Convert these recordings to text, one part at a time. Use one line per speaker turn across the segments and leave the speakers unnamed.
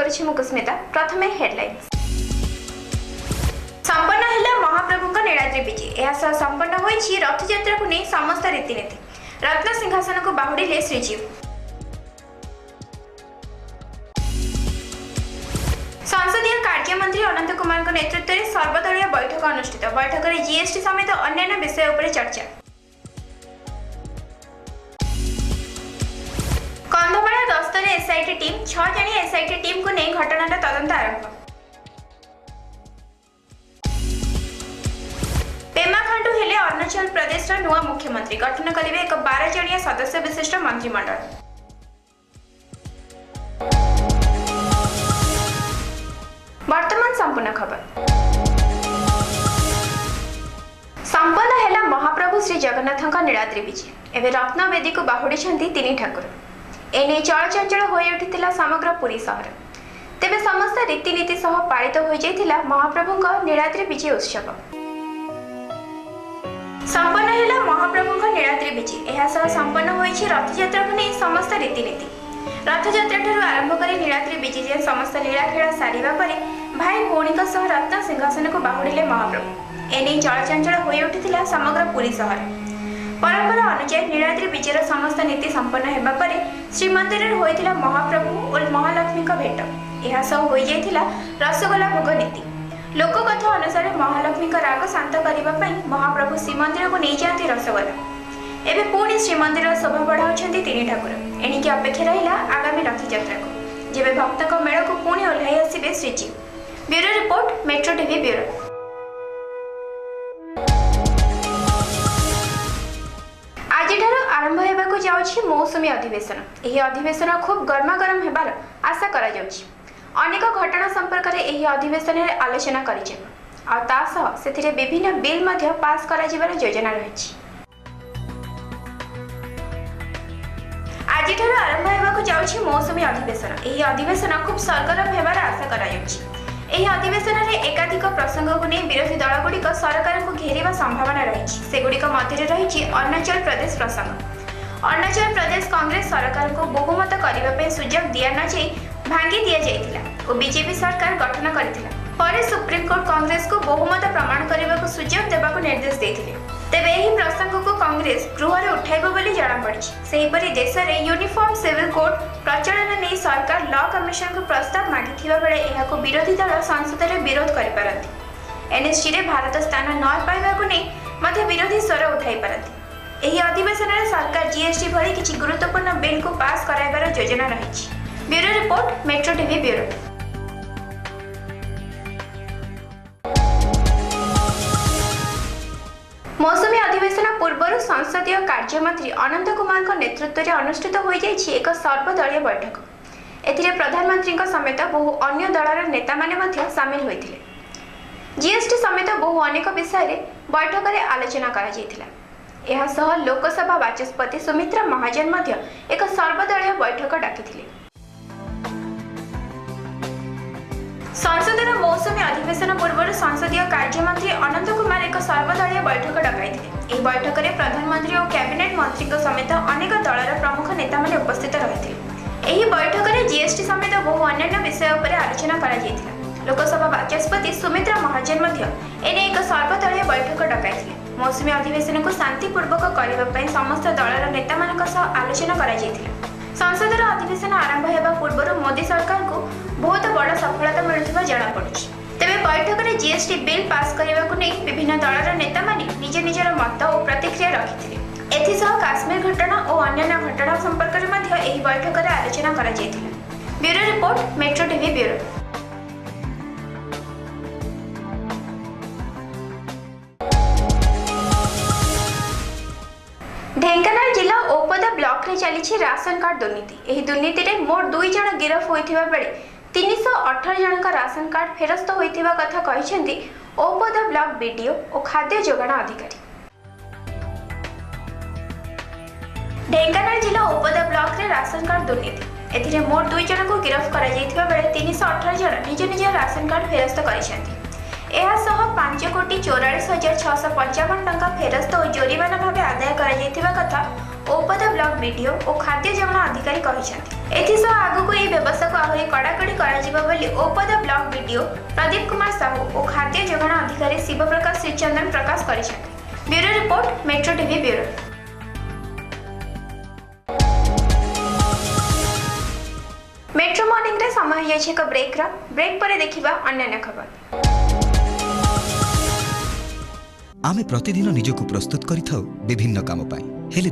करुछि मु कुस्मिता। प्रथमे हेडलाइंस। संपन्न हैला महाप्रभुक नीलाद्रि विजे। यह संपन्न होइछि रथयात्रा को नहीं समस्त रीतिनीति। रत्न सिंहासन को बाहुड़िले श्रीजीव। संसदीय कार्य मंत्री अनंत कुमार नेतृत्व में सर्वदलीय बैठक अनुष्ठित। बैठक में जीएसटी समेत अन्य विषय उपर चर्चा। कंधमाल गस्तर एसआईटी टीम 6 जणिया एसआईटी टीम को नहीं घटनार तदंत आरंभ। पेमा खांडू हेले अरुणाचल प्रदेश नुआ मुख्यमंत्री। गठन करेंगे एक 12 जणिया सदस्य विशिष्ट मंत्रिमंडल। वर्तमान संपूर्ण खबर। संपन्न हैला महाप्रभु श्री जगन्नाथ नीलाद्रि विजे। एवं रत्नवेदी को बाहुड़ी तीन ठाकुर। एने चलचंचल हो उठिला समग्र पुरी सहर। तेबे समस्त रीतिनीति सह पालित हो जाइथिला महाप्रभुंक नीलाद्रि विजे उत्सव। संपन्न हैला महाप्रभुंक नीलाद्रि विजे। एहा सह संपन्न होइछि रथयात्रा को नहीं समस्त रीतिनीति। रथयात्रा ठारू आरंभ करी नीलाद्रि विजे जे समस्त लीला खेला सारिबा परे भाई भौणीक सह रत्न सिंहासन को बाहुड़िले महाप्रभु। एने चलचंचल हो उठिला समग्र पुरी सहर। परंपरा अनुसार नीलाद्रि विजेर समस्त नीति संपन्न हेबा परे श्रीमंदिर होइथिला महाप्रभु और महालक्ष्मी का भेट। यह सब हो जाइथिला रसगोला भोग नीति। लोककथा अनुसार महालक्ष्मी का राग शांत करबा पई महाप्रभु श्रीमंदिर को नहीं जाती रसगोला। एबे पुणी श्रीमंदिर शोभा बढ़ाउछंती तीन ठाकुर। एणिकी अपेक्षा रहिला आगामी रथयात्रा को, जेबे भक्तक मेळ को पुणी ओल्हाई आसिबे Shriji. Bureau report, metro TV bureau. आरंभ हेबाकु जाउछि मौसुमी अधिवेशन। एही अधिवेशन खूब गर्मागरम हेबार आशा करा जाउछि। अनेक घटना संपर्क रे एही अधिवेशन रे आलोचना करि आ ता सह सेथिरे विभिन्न बिल मध्य पास करा जिबार योजना रहिछि। आजिठार आरंभ हेबाकु जाउछि मौसुमी अधिवेशन। एही अधिवेशन खूब सरगरम हेबार आशा करा जाउछि। एही अधिवेशन रे एकाधिक प्रसंग को नहीं विरोधी दल गुड़िक सरकार को घेरिबा संभावना रहिछि। सेगुड़िक मध्य रहिछि अरुणाचल प्रदेश प्रसंग। अरुणाचल प्रदेश कांग्रेस सरकार को बहुमत करने सुजोग दिया न जाई भांगी दिया जाइथिला और बीजेपी सरकार गठन करथिला। पर सुप्रीम कोर्ट कांग्रेस को बहुमत प्रमाण करने को सुजोग देबा को निर्देश देथिले। तेबे एही प्रसंग को कांग्रेस गृह रे उठाइबो बोली जाना पड़छि। सेहिपरि देश रे यूनिफॉर्म सिविल कोड प्रचलन नै सरकार लॉ कमिशन को प्रस्ताव मागिथिबा बेले एहाको विरोधी दल संसद रे विरोध करि पारंती। एनएसटी रे भारत स्थान न पाइबा को नै मध्य विरोधी स्वर उठाई पारंती। एही अधिवेशन रे सरकार जीएसटी भली किछि गुरुत्वपूर्ण बिल को पास कराइबार योजना रहिछि। Bureau report, metro TV bureau. मौसुमी अधिवेशन पूर्व संसदीय कार्य मंत्री अनंत कुमार नेतृत्व में अनुष्ठित हो जाइछि एक सर्वदलीय बैठक। एथिरे प्रधानमंत्री समेत बहु अन्य दलर नेता माने सामिल होइथिले। जीएसटी समेत बहु अनेक विषय रे बैठक रे आलोचना करा जाइथिला। एहा सह लोकसभा बाचस्पति सुमित्रा महाजन एक सर्वदलीय बैठक डाकिथिले। संसदर मौसुमी अधिवेशन पूर्व संसदीय कार्य मंत्री अनंत कुमार एक सर्वदलीय बैठक डकाइथिले। एही बैठक रे प्रधानमंत्री और कैबिनेट मंत्री समेत अनेक दलर प्रमुख नेता माने उपस्थित रहिथिले। एही बैठक रे जीएसटी समेत बहु अन्य विषय उपर आलोचना करा जाइथिला। लोकसभा बाचस्पति सुमित्रा महाजन एने एक सर्वदलीय बैठक डकाइथिले। मौसुमी अधिवेशन को शांतिपूर्वक करने समस्त दलर नेता आलोचना करा जाइथिला। संसदर अधिवेशन आरंभ हेबा पूर्व मोदी सरकार को बहुत बड़ सफलता मिलुथिबा जाना पड़ुछि। तेबे बैठक रे जीएसटी बिल पास करबा को नै विभिन्न दलर नेता माने निज निजर मत और प्रतिक्रिया रखिथिले। एथिसह काश्मीर घटना और अन्य घटना संपर्क में मध्य एही बैठक रे आलोचना करा जाइथिला। Bureau report, metro TV bureau. Dhenkanal जिला ओपदा ब्लॉक रे चली राशन कार्ड दुर्नीति। एही दुर्नीति रे मोट 2 जण गिरफ होइथिबा बेले 318 जन का राशन कार्ड फेरस्त होइथिबा कथा कहिसेंती ओपदा ब्लॉक बीडीओ और खाद्य जोगाण अधिकारी। ढेंकानाल जिला ओपदा ब्लॉक रे राशन कार्ड दुर्नीति। एथिरे मोट 2 जन को गिरफ करा जाइथिबा बेले 318 जन निज निज राशन कार्ड फेरस्त करिसेंती। एहा सह 5,44,655 टंका फेरस्त और जोरिमाना भाव आदाय करा जाइथिबा कथा औपदा ब्लॉक बीडीओ और खाद्य जोगाण अधिकारी कहिसेंति। एथिसह आगुको ए व्यवस्था को आहुरी कड़ाकड़ी कराजिबा बोली औपदा ब्लॉक बीडीओ प्रदीप कुमार साहू और खाद्य जोगाण अधिकारी शिवप्रकाश श्रीचंदन प्रकाश करिसेंति। Bureau report metro TV bureau. Metro morning रे समय होइछे एक ब्रेक पर देखिबा अन्य खबर।
आमे प्रतिदिन निजको प्रस्तुत करिथाउ विभिन्न काम पाई हेले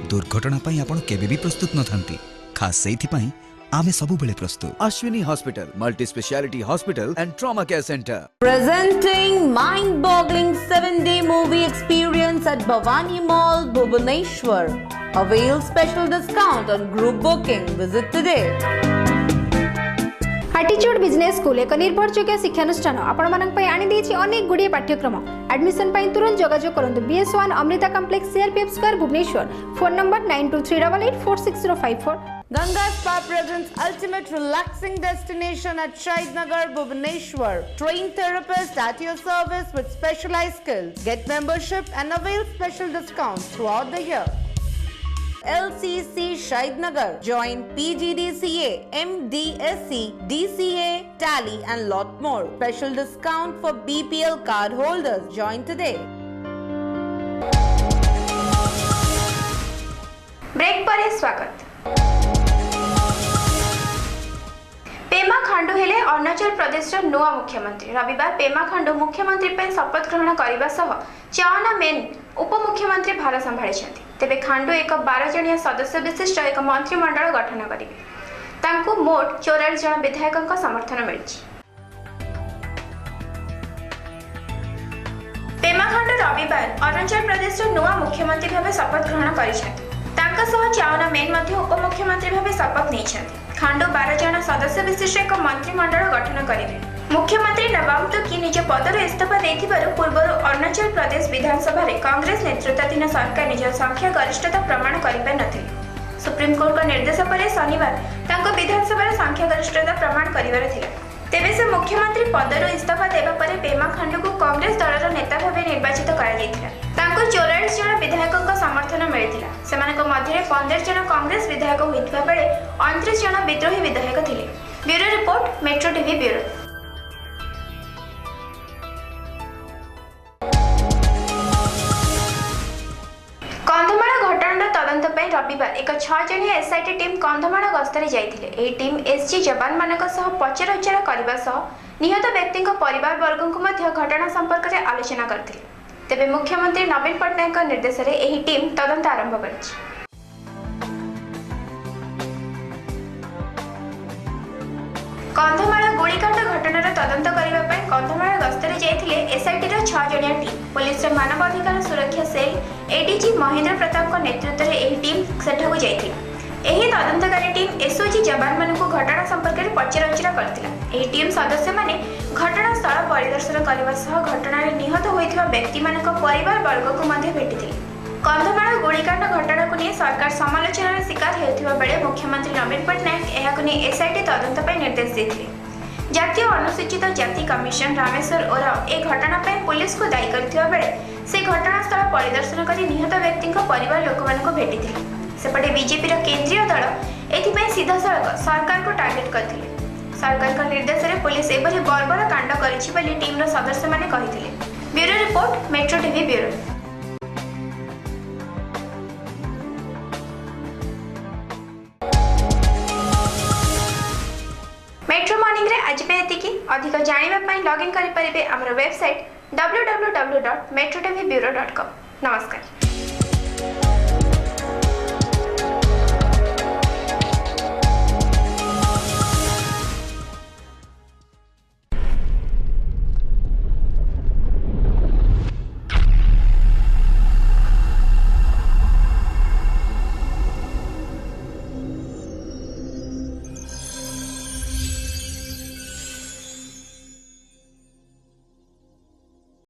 दुर्घटना पाई आपण केबे भी प्रस्तुत न थांती। खास सेइथि पाई आमे सबु बेले प्रस्तुत। Ashwini hospital multi speciality hospital and trauma care centre
presenting mind-boggling 7-day movie experience at Bhavani Mall, Bhubaneswar. Avail special discount on group booking. Visit today.
Attitude business school एक निर्भरयोग्य शिक्षानुष्ठान आपण मानक पई आनी देछि अनेक गुडी पाठ्यक्रम। एडमिशन पई तुरंत जोगाजोग करंतु BS1 Amrita complex CRPF square Bhubaneswar. Phone number 9238846054।
Ganga Spa presents ultimate relaxing destination at Shaidnagar, Bhubaneswar. Trained therapist at your service with specialized skills. Get membership and avail special discounts throughout the year. LCC Shaidnagar. Join PGDCA, MDSC, DCA, Tally and lot more. Special discount for BPL card holders. Join today.
Break पर स्वागत। पेमा खांडू हेले अरुणाचल प्रदेश नुआ मुख्यमंत्री। रविवार पेमा खांडू मुख्यमंत्री पे शपथ ग्रहण करने सह चावना मेन उपमुख्यमंत्री भार संभाळिछन्ति। तेबे खांडू एक 12 जणिया सदस्य विशिष्ट एक मंत्रिमंडल गठन करिवे। तांकु मोट 44 जण विधायकक समर्थन मिलिछि। पेमा खांडू रविवार अरुणाचल प्रदेश नुआ मुख्यमंत्री भावे शपथ ग्रहण करिछन्ति। तांका सह चावना मेन मध्ये उपमुख्यमंत्री भावे शपथ नेछन्ति। खांडू 12 जण सदस्य विशिष्ट एक मंत्रिमंडल गठन करिवे। मुख्यमंत्री नवाब तुकी निज पदर इस्तीफा देथिबारु पूर्वरु अरुणाचल प्रदेश विधानसभा रे कांग्रेस नेतृत्वाधीन सरकार निज संख्या गरिष्ठता प्रमाण करिपा नथिले। सुप्रीम कोर्ट का निर्देश पर शनिवार तांको विधानसभा रे संख्या गरिष्ठता प्रमाण करिवार थिला। तेबे से मुख्यमंत्री पदरु इस्तीफा देबा परे पेमा खांडू को कांग्रेस दलर नेता भाबे निर्वाचित करा जायथिला। तांको 44 जण विधायकक समर्थन मिलिथिला। सेमानक मध्ये 15 जण कांग्रेस विधायक होइतबा बेले 29 जण विद्रोही विधायक थिले। Bureau report metro TV bureau. Kandhamal घटनार तदंत पर रविवार एक 6 जणिया एसआईटी टीम कंधमाल गस्तरे जाइथिले। एही टीम एसजी जवान मानक सह पचराउचरा करबा सह निहत व्यक्तिक परिवार वर्गक मध्य घटना संपर्क में आलोचना करथिले। तेबे मुख्यमंत्री नवीन पटनायक निर्देश रे एही टीम तदंत आरंभ करिछि। कंधमाल गोलीकांड घटनार तदंत करबा पई कंधमाल गस्तरे जाइथिले एसआईटी रो 6 जणिया टीम। पुलिस रो मानव अधिकार सुरक्षा सेल एडीजी महेंद्र प्रताप को नेतृत्व रे एही टीम सेठाକୁ जाइथिले। एही तदंतकारी टीम एसओजी जवान मानकु घटना संपर्क में पचराउचरा करथिला। एही टीम सदस्य माने घटना स्थल परिदर्शन करबा सह घटना रे निहत होइथिबा व्यक्ति मानक परिवार वर्ग को मध्ये भेटिथिले। कंधमाल गोलीकांड घटना को नहीं सरकार समालोचनार शिकार होइथिबा बेले मुख्यमंत्री नवीन पटनायक एहाको नहीं एसआईटी तदंत पर निर्देश देथिले। जातीय अनुसूचित जाति कमिशन रामेश्वर ओराव ए घटना पर पुलिस को दायी करथिबा बेले से घटनास्थल परिदर्शन करी निहत व्यक्ति परिवार लोक भेटिथिले। सेपटे बीजेपी केंद्रीय दल एथिपाई सीधासळख सरकार को टार्गेट करथिले। सरकार का निर्देश रे पुलिस एभली बर्बर कांड करिछि बोली टीम रो सदस्य माने कहिथिले। Bureau report metro TV bureau. Metro morning रे आज पे एतिकी। अधिक जानिबा पई लॉगिन करि परिबे हमर वेबसाइट www.metrotvbureau.com। नमस्कार।